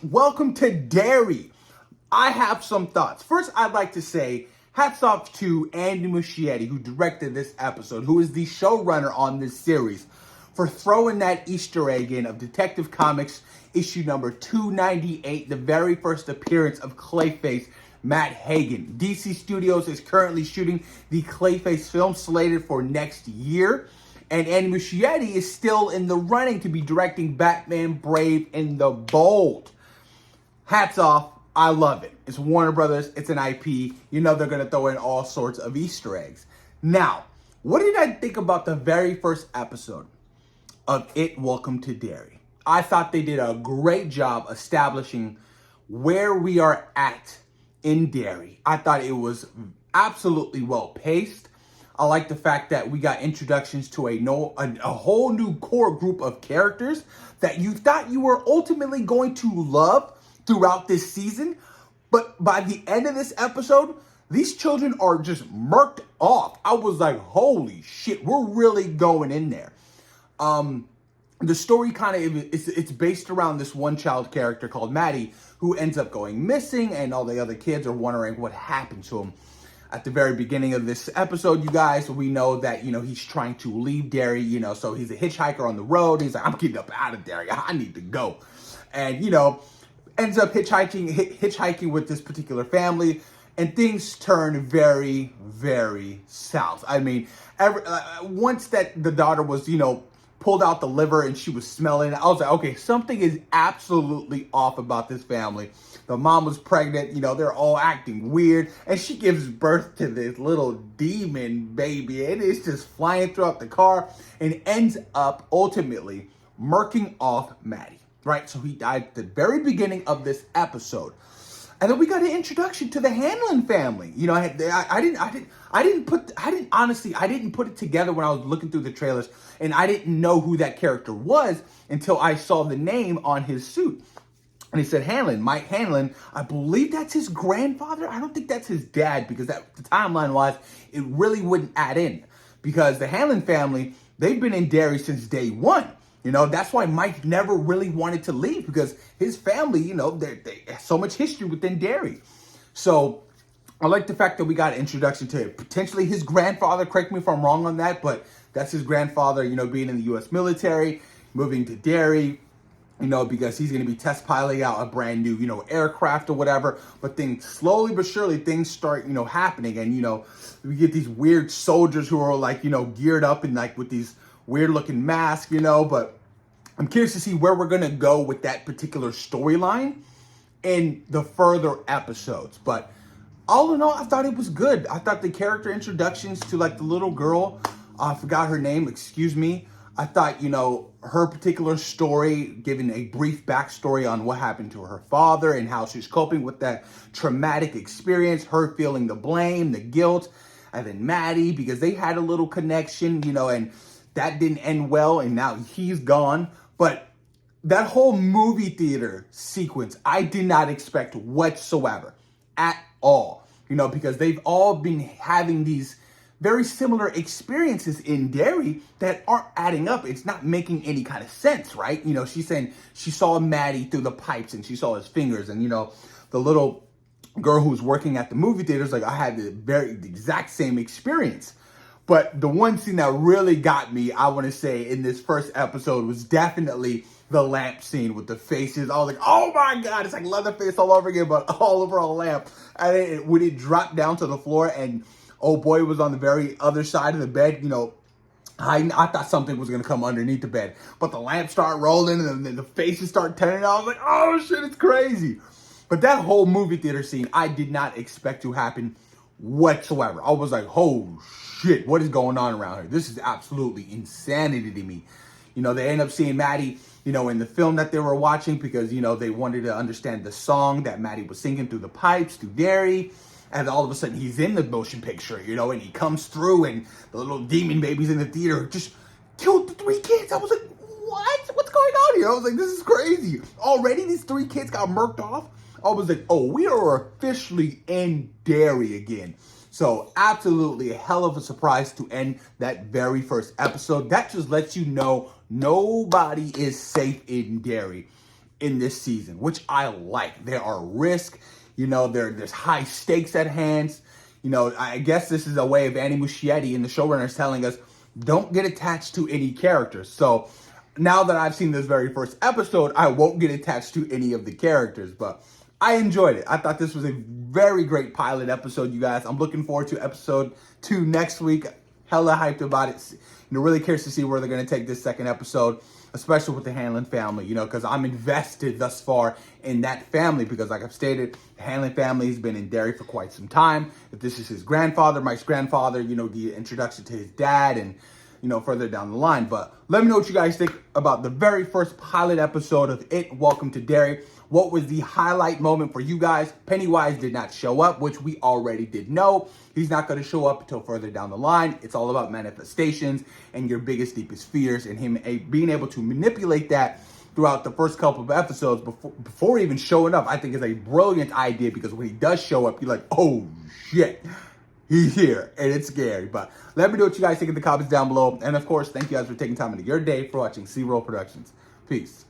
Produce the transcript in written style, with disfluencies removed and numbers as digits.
welcome to Derry. I have some thoughts. First, I'd like to say hats off to Andy Muschietti, who directed this episode, who is the showrunner on this series, for throwing that Easter egg in of Detective Comics issue number 298, the very first appearance of Clayface Matt Hagen. DC Studios is currently shooting the Clayface film slated for next year. And Andy Muschietti is still in the running to be directing Batman Brave and the Bold. Hats off. I love it. It's Warner Brothers. It's an IP. You know they're going to throw in all sorts of Easter eggs. Now, what did I think about the very first episode of It Welcome to Derry? I thought they did a great job establishing where we are at in Derry. I thought it was absolutely well paced. I like the fact that we got introductions to a whole new core group of characters that you thought you were ultimately going to love throughout this season. But by the end of this episode, these children are just murked off. I was like, holy shit, we're really going in there. The story kind of, it's based around this one child character called Maddie, who ends up going missing, and all the other kids are wondering what happened to him. At the very beginning of this episode, you guys, we know that, he's trying to leave Derry, so he's a hitchhiker on the road. He's like, I'm getting up out of Derry. I need to go. And, ends up hitchhiking with this particular family, and things turn very, very south. I mean, once that the daughter was, pulled out the liver and she was smelling it, I was like, okay, something is absolutely off about this family. The mom was pregnant, they're all acting weird, and she gives birth to this little demon baby, and it's just flying throughout the car, and ends up ultimately murking off Maddie, right? So he died at the very beginning of this episode. And then we got an introduction to the Hanlon family. I didn't put it together when I was looking through the trailers, and I didn't know who that character was until I saw the name on his suit. And he said Hanlon, Mike Hanlon. I believe that's his grandfather. I don't think that's his dad, because the timeline-wise, it really wouldn't add in. Because the Hanlon family, they've been in Derry since day one. That's why Mike never really wanted to leave, because his family, they have so much history within Derry. So I like the fact that we got an introduction to potentially his grandfather. Correct me if I'm wrong on that, but that's his grandfather, being in the U.S. military, moving to Derry, because he's going to be test piloting out a brand new, aircraft or whatever. But things slowly but surely, things start, happening. And, we get these weird soldiers who are like, geared up and like with these weird looking masks, but I'm curious to see where we're going to go with that particular storyline in the further episodes. But all in all, I thought it was good. I thought the character introductions to like the little girl, I forgot her name, excuse me. I thought, her particular story, giving a brief backstory on what happened to her father and how she's coping with that traumatic experience, her feeling the blame, the guilt, and then Maddie, because they had a little connection, and that didn't end well, and now he's gone. But that whole movie theater sequence, I did not expect whatsoever at all, because they've all been having these very similar experiences in Derry that aren't adding up. It's not making any kind of sense, right? She's saying she saw Maddie through the pipes and she saw his fingers, and, the little girl who's working at the movie theater is like, I had the exact same experience. But the one scene that really got me, I want to say, in this first episode was definitely the lamp scene with the faces. I was like, oh my God, it's like Leatherface all over again, but all over a lamp. And when it dropped down to the floor and oh boy was on the very other side of the bed, I thought something was going to come underneath the bed. But the lamp started rolling and then the faces start turning. I was like, oh shit, it's crazy. But that whole movie theater scene, I did not expect to happen whatsoever. I was like, oh shit, what is going on around here? This is absolutely insanity to me. They end up seeing Maddie, in the film that they were watching, because, they wanted to understand the song that Maddie was singing through the pipes, through Derry. And all of a sudden he's in the motion picture, and he comes through, and the little demon babies in the theater just killed the 3 kids. I was like, what? What's going on here? I was like, this is crazy. Already these 3 kids got murked off. I was like, oh, we are officially in Derry again. So absolutely a hell of a surprise to end that very first episode. That just lets you know nobody is safe in Derry. in this season, which I like. There are risks, there's high stakes at hand. I guess this is a way of Andy Muschietti and the showrunners telling us, don't get attached to any characters. So now that I've seen this very first episode, I won't get attached to any of the characters, but I enjoyed it. I thought this was a very great pilot episode, you guys. I'm looking forward to episode 2 next week. Hella hyped about it. Really curious to see where they're going to take this second episode, especially with the Hanlon family, because I'm invested thus far in that family because, like I've stated, the Hanlon family has been in Derry for quite some time. If this is his grandfather, Mike's grandfather, the introduction to his dad and, further down the line. But let me know what you guys think about the very first pilot episode of It, Welcome to Derry. What was the highlight moment for you guys? Pennywise did not show up, which we already did know. He's not going to show up until further down the line. It's all about manifestations and your biggest, deepest fears, and him being able to manipulate that throughout the first couple of episodes before even showing up, I think is a brilliant idea, because when he does show up, you're like, oh shit, he's here, and it's scary. But let me know what you guys think in the comments down below. And of course, thank you guys for taking time out of your day for watching C-Roll Productions. Peace.